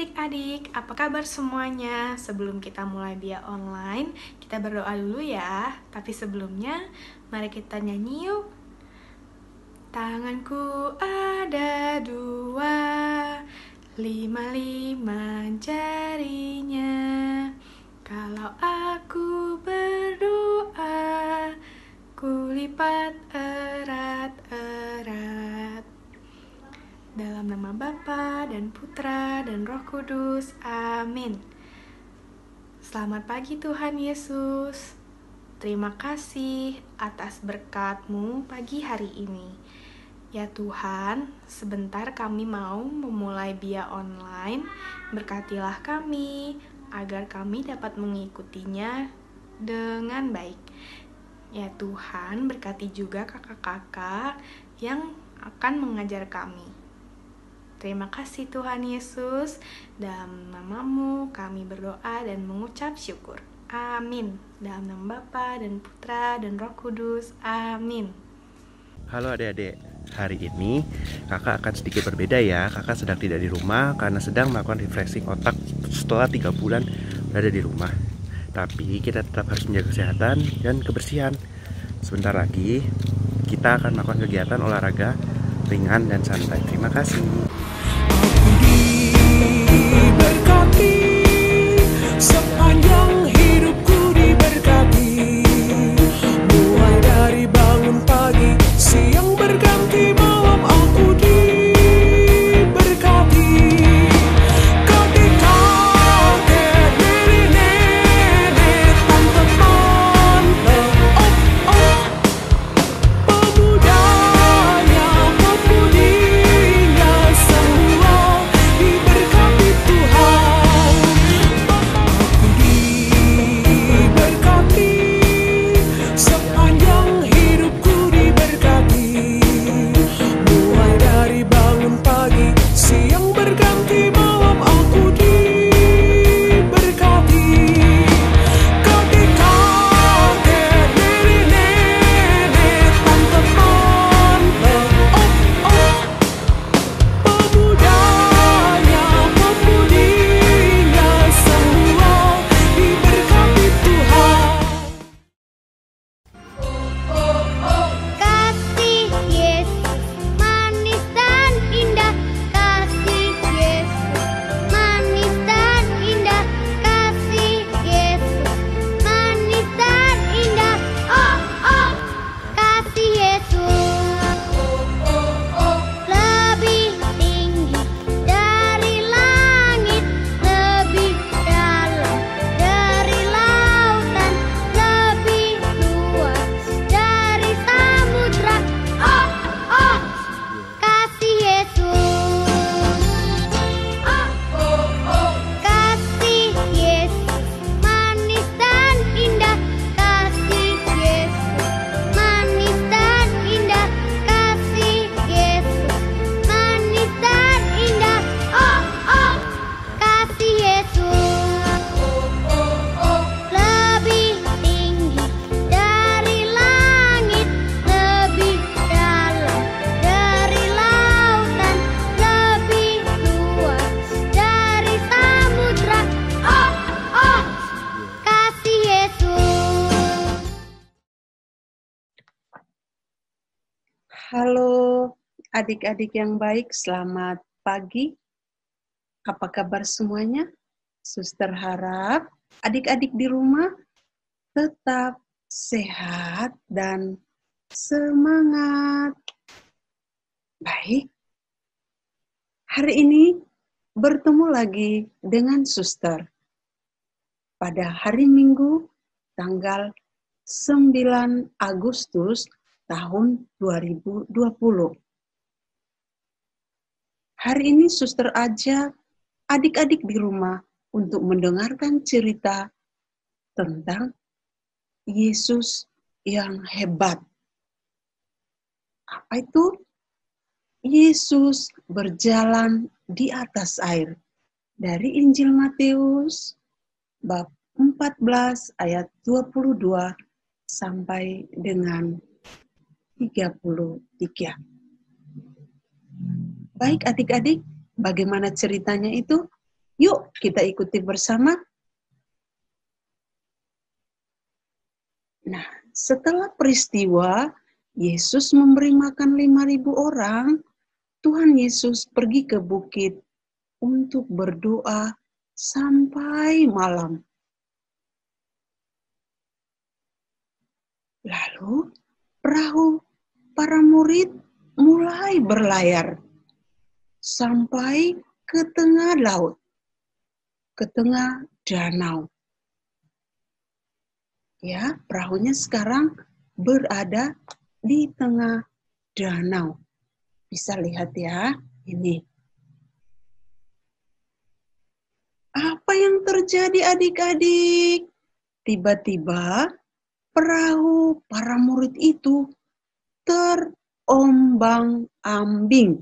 adik-adik, apa kabar semuanya? Sebelum kita mulai Dia Online, kita berdoa dulu ya. Tapi sebelumnya, mari kita nyanyi yuk. Tanganku ada dua, lima jarinya. Kalau aku berdoa, ku lipat erat-erat. Dalam nama Bapa dan Putra dan Roh Kudus. Amin. Selamat pagi Tuhan Yesus. Terima kasih atas berkat-Mu pagi hari ini. Ya Tuhan, sebentar kami mau memulai Bia Online. Berkatilah kami agar kami dapat mengikutinya dengan baik. Ya Tuhan, berkati juga kakak-kakak yang akan mengajar kami. Terima kasih Tuhan Yesus. Dalam nama-Mu kami berdoa dan mengucap syukur. Amin. Dalam nama Bapa dan Putra dan Roh Kudus. Amin. Halo adik-adik, hari ini kakak akan sedikit berbeda ya. Kakak sedang tidak di rumah karena sedang melakukan refreshing otak setelah 3 bulan berada di rumah. Tapi kita tetap harus menjaga kesehatan dan kebersihan. Sebentar lagi kita akan melakukan kegiatan olahraga ringan dan santai. Terima kasih. Diberkati, sepanjang hidupku diberkati. Mulai dari bangun pagi, siang berganti, malam aku diberkati. Kakek-kakek, nenek-nenek, tante-tante, pemudanya, pemudinya, semua diberkati Tuhan. Aku diberkati, sepanjang hidupku diberkati. Mulai dari bangun pagi, siang berganti, malam aku diberkati. Kakek-kakek, nenek-nenek, tante-tante, pemudanya, pemudinya, semua diberkati Tuhan. Kasih Yesus manis dan indah, kasih Yesus manis dan indah, kasih Yesus manis dan indah. Oh oh, kasih Yesus lebih tinggi dari langit, lebih dalam dari lautan, lebih luas dari samudra. Oh oh, kasih Yesus. Oh oh, kasih Yesus manis dan indah, kasih Yesus manis dan indah, kasih Yesus manis dan indah. Oh oh, kasih Yesus lebih tinggi dari langit, lebih dalam dari lautan, lebih luas dari samudra. Oh oh, kasih Yesus. Halo adik-adik yang baik, selamat pagi. Apa kabar semuanya? Suster harap adik-adik di rumah tetap sehat dan semangat. Baik, hari ini bertemu lagi dengan Suster pada hari Minggu tanggal 9 Agustus tahun 2020. Hari ini Suster ajak adik-adik di rumah untuk mendengarkan cerita tentang Yesus yang hebat. Apa itu? Yesus berjalan di atas air. Dari Injil Matius bab 14 ayat 22 sampai dengan 33. Baik adik-adik, bagaimana ceritanya itu? Yuk kita ikuti bersama. Nah, setelah peristiwa Yesus memberi makan 5.000 orang, Tuhan Yesus pergi ke bukit untuk berdoa sampai malam. Lalu perahu para murid mulai berlayar sampai ke tengah laut, ke tengah danau. Ya, perahunya sekarang berada di tengah danau. Bisa lihat ya, ini. Apa yang terjadi adik-adik? Tiba-tiba perahu para murid itu terombang-ambing.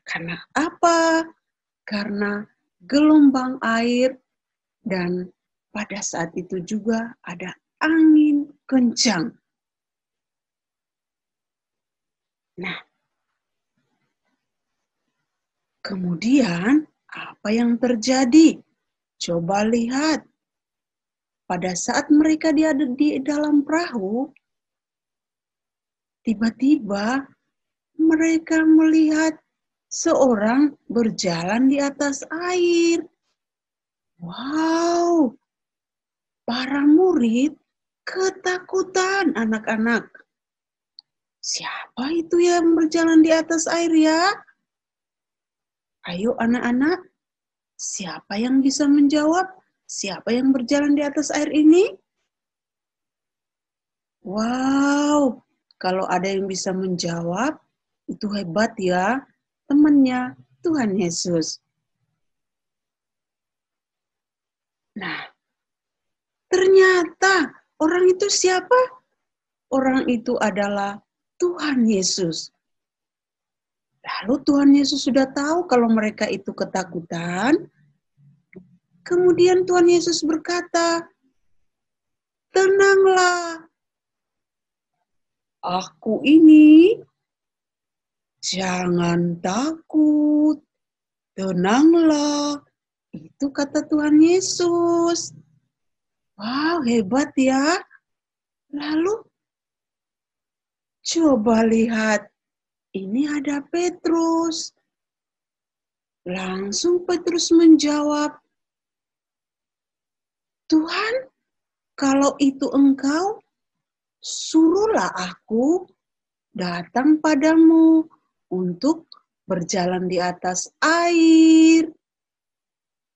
Karena apa? Karena gelombang air dan pada saat itu juga ada angin kencang. Nah, kemudian apa yang terjadi? Coba lihat. Pada saat mereka ada di dalam perahu, tiba-tiba mereka melihat seorang berjalan di atas air. Wow, para murid ketakutan anak-anak. Siapa itu yang berjalan di atas air ya? Ayo anak-anak, siapa yang bisa menjawab? Siapa yang berjalan di atas air ini? Wow, kalau ada yang bisa menjawab, itu hebat ya, temannya Tuhan Yesus. Nah, ternyata orang itu siapa? Orang itu adalah Tuhan Yesus. Lalu Tuhan Yesus sudah tahu kalau mereka itu ketakutan. Kemudian Tuhan Yesus berkata, "Tenanglah, aku ini, jangan takut, tenanglah." Itu kata Tuhan Yesus. Wow, hebat ya. Lalu, coba lihat, ini ada Petrus. Langsung Petrus menjawab, "Tuhan, kalau itu Engkau, suruhlah aku datang padamu untuk berjalan di atas air."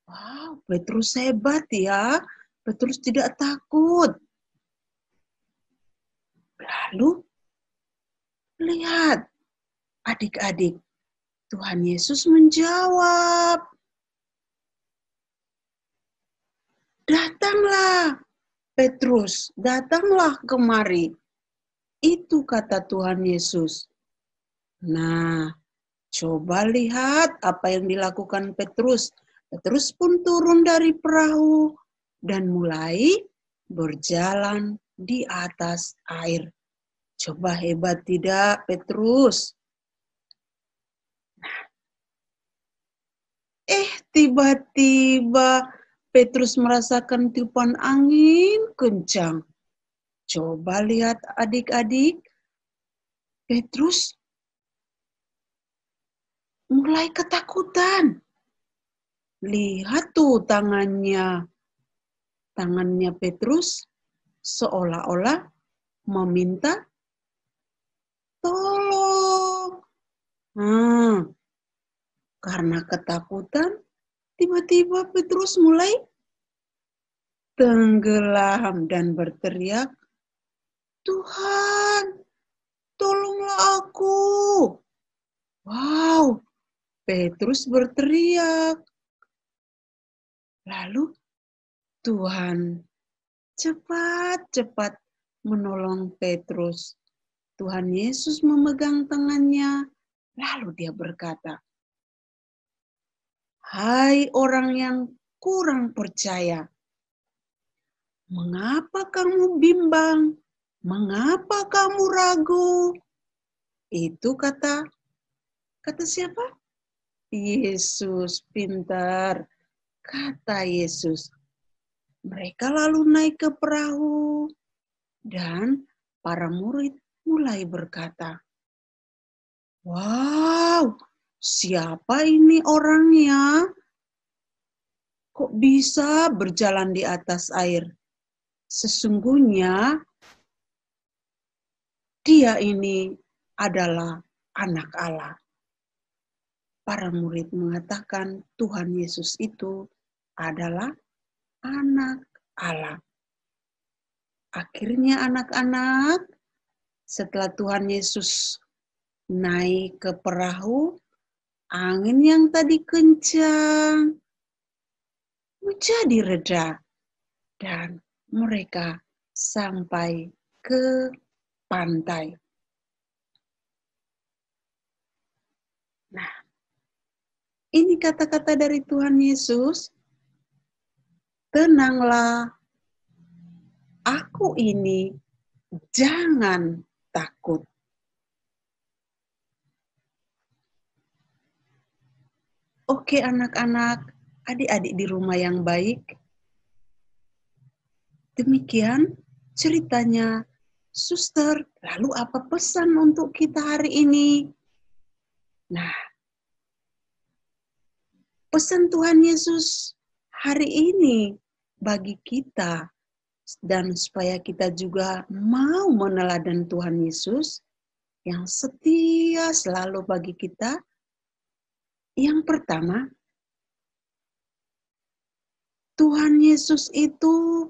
Wow, Petrus hebat ya. Petrus tidak takut. Lalu, lihat adik-adik, Tuhan Yesus menjawab, "Datanglah, Petrus, datanglah kemari." Itu kata Tuhan Yesus. Nah, coba lihat apa yang dilakukan Petrus. Petrus pun turun dari perahu dan mulai berjalan di atas air. Coba hebat tidak, Petrus? Tiba-tiba Petrus merasakan tiupan angin kencang. Coba lihat adik-adik, Petrus mulai ketakutan. Lihat tuh tangannya. Tangannya Petrus seolah-olah meminta tolong. Karena ketakutan, tiba-tiba Petrus mulai tenggelam dan berteriak, "Tuhan, tolonglah aku." Wow, Petrus berteriak. Lalu Tuhan cepat-cepat menolong Petrus. Tuhan Yesus memegang tangannya, lalu dia berkata, "Hai orang yang kurang percaya, mengapa kamu bimbang? Mengapa kamu ragu?" Itu kata siapa? Yesus pintar, kata Yesus. Mereka lalu naik ke perahu dan para murid mulai berkata, "Wow, siapa ini orangnya? Kok bisa berjalan di atas air? Sesungguhnya dia ini adalah anak Allah." Para murid mengatakan Tuhan Yesus itu adalah anak Allah. Akhirnya anak-anak, setelah Tuhan Yesus naik ke perahu, angin yang tadi kencang menjadi reda dan mereka sampai ke pantai. Nah, ini kata-kata dari Tuhan Yesus, "Tenanglah, aku ini, jangan takut." Oke anak-anak, adik-adik di rumah yang baik, demikian ceritanya Suster. Lalu apa pesan untuk kita hari ini? Nah, pesan Tuhan Yesus hari ini bagi kita dan supaya kita juga mau meneladan Tuhan Yesus yang setia selalu bagi kita. Yang pertama, Tuhan Yesus itu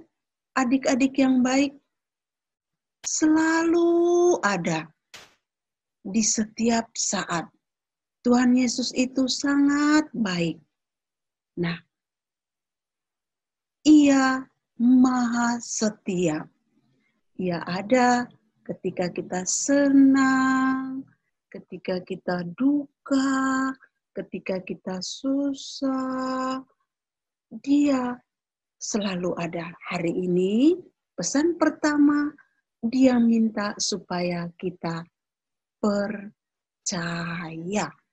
adik-adik yang baik selalu ada di setiap saat. Tuhan Yesus itu sangat baik. Nah, Ia Maha Setia. Ia ada ketika kita senang, ketika kita duka, ketika kita susah. Dia selalu ada. Hari ini, pesan pertama, Dia minta supaya kita percaya.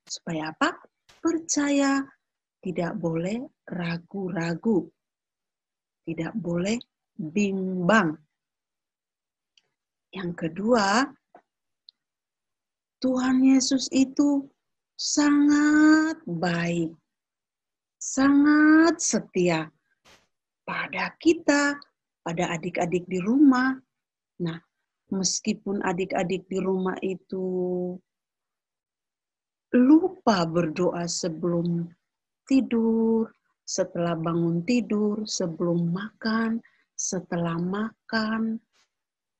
Supaya apa? Percaya, tidak boleh ragu-ragu. Tidak boleh bimbang. Yang kedua, Tuhan Yesus itu sangat baik, sangat setia pada kita, pada adik-adik di rumah. Nah, meskipun adik-adik di rumah itu lupa berdoa sebelum tidur, setelah bangun tidur, sebelum makan, setelah makan,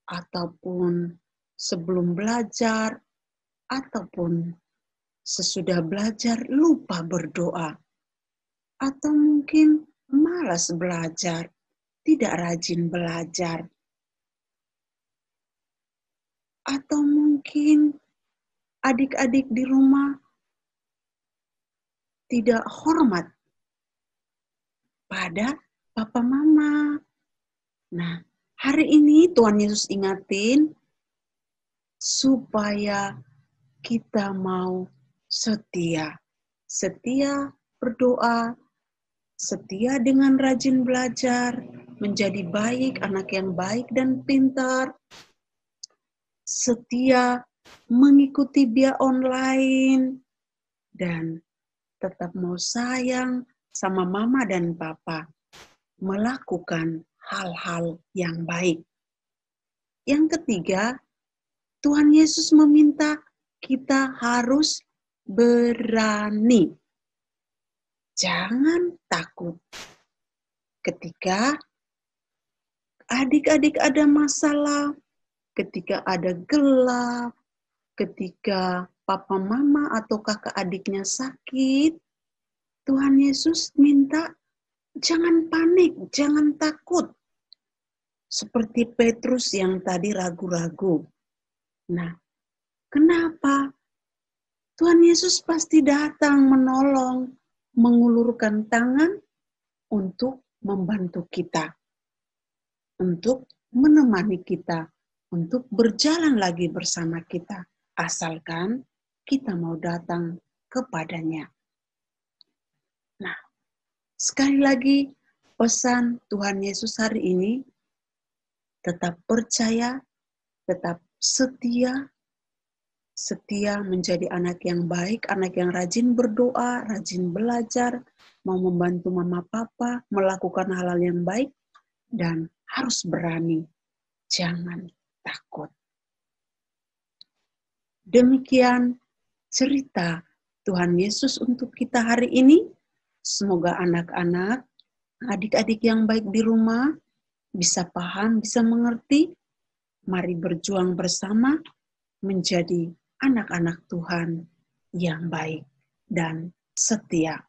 ataupun sebelum belajar, ataupun sesudah belajar lupa berdoa, atau mungkin malas belajar, tidak rajin belajar, atau mungkin adik-adik di rumah tidak hormat pada papa mama. Nah, hari ini Tuhan Yesus ingatin supaya kita mau setia. Setia berdoa, setia dengan rajin belajar, menjadi baik, anak yang baik dan pintar, setia mengikuti via online, dan tetap mau sayang sama mama dan papa, melakukan hal-hal yang baik. Yang ketiga, Tuhan Yesus meminta kita harus berani. Jangan takut. Ketika adik-adik ada masalah, ketika ada gelap, ketika papa mama atau kakak adiknya sakit, Tuhan Yesus minta jangan panik, jangan takut. Seperti Petrus yang tadi ragu-ragu. Nah, kenapa? Tuhan Yesus pasti datang menolong, mengulurkan tangan untuk membantu kita, untuk menemani kita, untuk berjalan lagi bersama kita, asalkan kita mau datang kepadanya. Sekali lagi, pesan Tuhan Yesus hari ini, tetap percaya, tetap setia menjadi anak yang baik, anak yang rajin berdoa, rajin belajar, mau membantu mama papa, melakukan hal-hal yang baik, dan harus berani, jangan takut. Demikian cerita Tuhan Yesus untuk kita hari ini. Semoga anak-anak, adik-adik yang baik di rumah bisa paham, bisa mengerti. Mari berjuang bersama menjadi anak-anak Tuhan yang baik dan setia.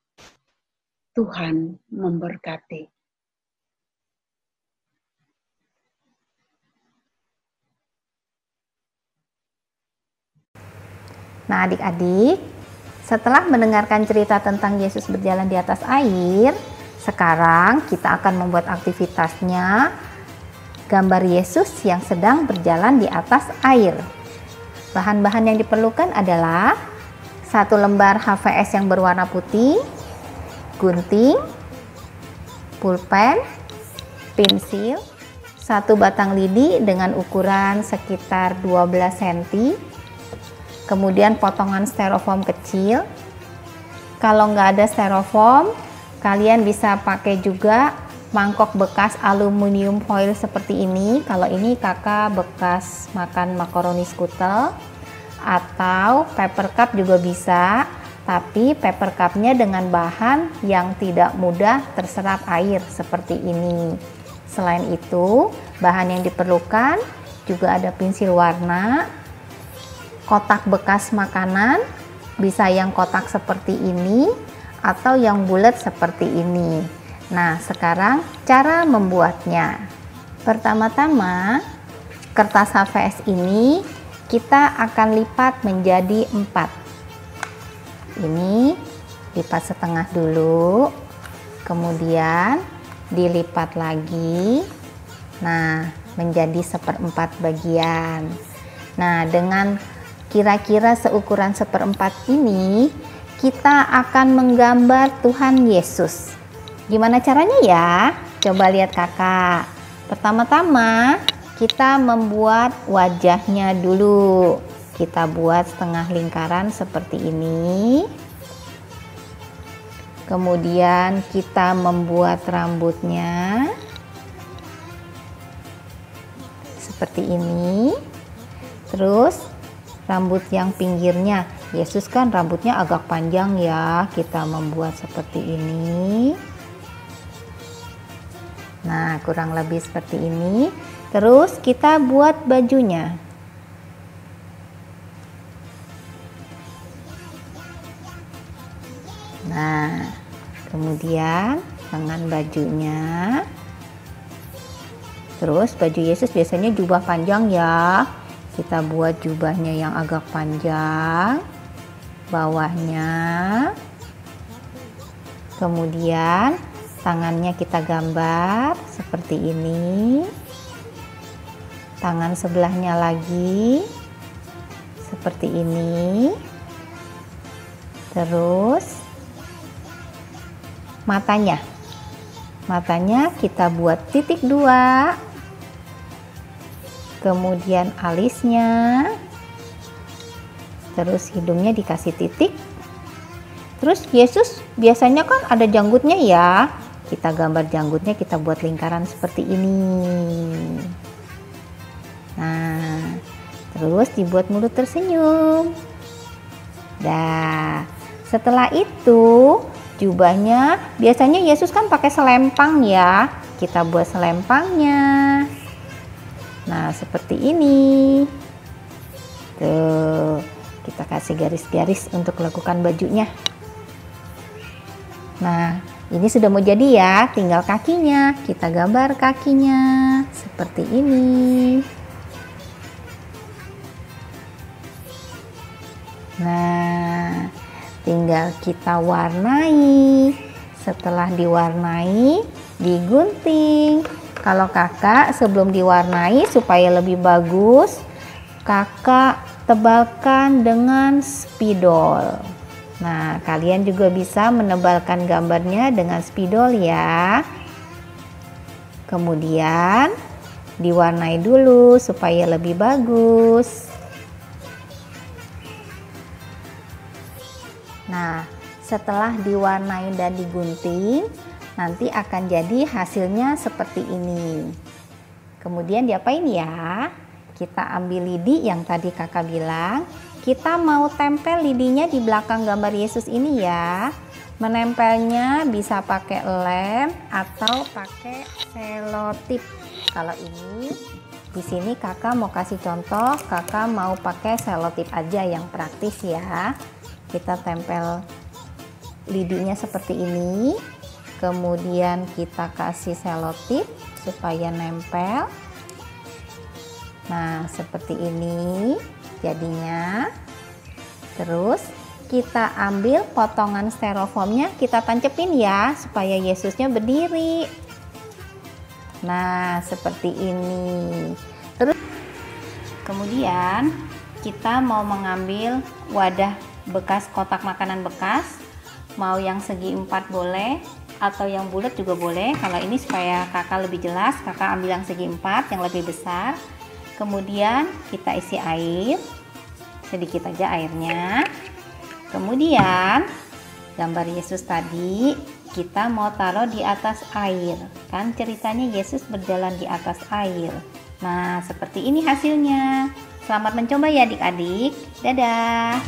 Tuhan memberkati. Nah, adik-adik, setelah mendengarkan cerita tentang Yesus berjalan di atas air, sekarang kita akan membuat aktivitasnya gambar Yesus yang sedang berjalan di atas air. Bahan-bahan yang diperlukan adalah 1 lembar HVS yang berwarna putih, gunting, pulpen, pensil, 1 batang lidi dengan ukuran sekitar 12 cm, kemudian potongan styrofoam kecil. Kalau nggak ada styrofoam, kalian bisa pakai juga mangkok bekas aluminium foil seperti ini. Kalau ini kakak bekas makan makaroni skutel, atau paper cup juga bisa, tapi paper cupnya dengan bahan yang tidak mudah terserap air seperti ini. Selain itu, bahan yang diperlukan juga ada pensil warna, kotak bekas makanan, bisa yang kotak seperti ini atau yang bulat seperti ini. Nah, sekarang cara membuatnya. Pertama-tama, kertas HVS ini kita akan lipat menjadi 4. Ini lipat setengah dulu, kemudian dilipat lagi. Nah, menjadi 1/4 bagian. Nah, dengan kira-kira seukuran 1/4 ini, kita akan menggambar Tuhan Yesus. Gimana caranya ya? Coba lihat kakak. Pertama-tama, kita membuat wajahnya dulu. Kita buat setengah lingkaran seperti ini. Kemudian kita membuat rambutnya seperti ini. Terus rambut yang pinggirnya, Yesus kan rambutnya agak panjang ya, kita membuat seperti ini. Nah, kurang lebih seperti ini. Terus kita buat bajunya. Nah, kemudian lengan bajunya. Terus baju Yesus biasanya jubah panjang ya. Kita buat jubahnya yang agak panjang, bawahnya, kemudian tangannya kita gambar seperti ini, tangan sebelahnya lagi seperti ini, terus matanya kita buat titik 2, kemudian alisnya, terus hidungnya dikasih titik. Terus Yesus biasanya kan ada janggutnya ya, kita gambar janggutnya, kita buat lingkaran seperti ini. Nah, terus dibuat mulut tersenyum. Nah, setelah itu jubahnya, biasanya Yesus kan pakai selempang ya, kita buat selempangnya. Nah, seperti ini. Tuh, kita kasih garis-garis untuk lakukan bajunya. Nah, ini sudah mau jadi ya, tinggal kakinya. Kita gambar kakinya seperti ini. Nah, tinggal kita warnai. Setelah diwarnai, digunting. Kalau kakak sebelum diwarnai supaya lebih bagus, kakak tebalkan dengan spidol. Nah, kalian juga bisa menebalkan gambarnya dengan spidol ya. Kemudian diwarnai dulu supaya lebih bagus. Nah, setelah diwarnai dan digunting, nanti akan jadi hasilnya seperti ini. Kemudian diapain ya? Kita ambil lidi yang tadi kakak bilang. Kita mau tempel lidinya di belakang gambar Yesus ini ya. Menempelnya bisa pakai lem atau pakai selotip. Kalau ini di sini kakak mau kasih contoh, kakak mau pakai selotip aja yang praktis ya. Kita tempel lidinya seperti ini. Kemudian kita kasih selotip supaya nempel. Nah, seperti ini jadinya. Terus kita ambil potongan styrofoamnya, kita tancepin ya supaya Yesusnya berdiri. Nah, seperti ini. Terus kemudian kita mau mengambil wadah bekas kotak makanan bekas, mau yang segi 4 boleh atau yang bulat juga boleh. Kalau ini supaya kakak lebih jelas, kakak ambil yang segi 4 yang lebih besar. Kemudian kita isi air, sedikit aja airnya. Kemudian gambar Yesus tadi kita mau taruh di atas air. Kan ceritanya Yesus berjalan di atas air. Nah, seperti ini hasilnya. Selamat mencoba ya adik-adik. Dadah.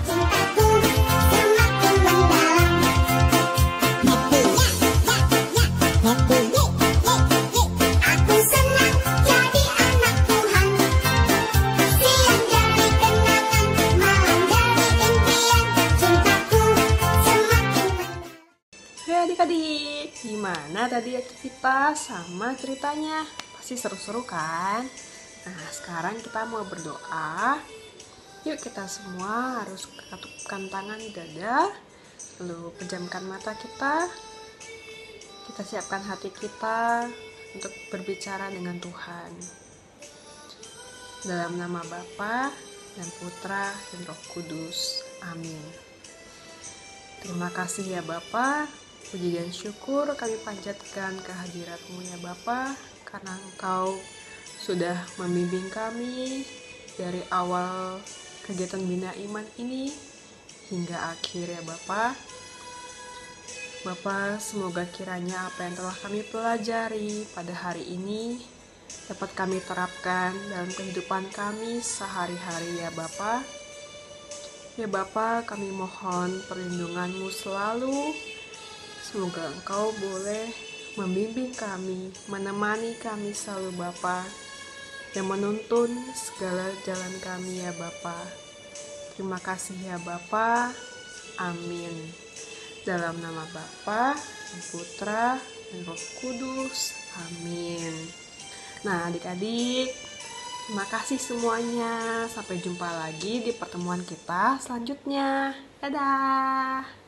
Hai adik-adik, gimana tadi aktivitas sama ceritanya? Pasti seru-seru kan? Nah, sekarang kita mau berdoa. Yuk kita semua harus ketupkan tangan di dada, lalu pejamkan mata kita. Kita siapkan hati kita untuk berbicara dengan Tuhan. Dalam nama Bapa dan Putra dan Roh Kudus. Amin. Terima kasih ya Bapa. Puji dan syukur kami panjatkan kehadirat-Mu ya Bapa, karena Engkau sudah membimbing kami dari awal kegiatan Bina Iman ini hingga akhir ya Bapa. Bapa, semoga kiranya apa yang telah kami pelajari pada hari ini dapat kami terapkan dalam kehidupan kami sehari-hari ya Bapa. Ya Bapa, kami mohon perlindungan-Mu selalu. Semoga Engkau boleh membimbing kami, menemani kami selalu Bapa, yang menuntun segala jalan kami ya Bapa. Terima kasih ya Bapa. Amin. Dalam nama Bapa, Putra, dan Roh Kudus. Amin. Nah adik-adik, terima kasih semuanya. Sampai jumpa lagi di pertemuan kita selanjutnya. Dadah.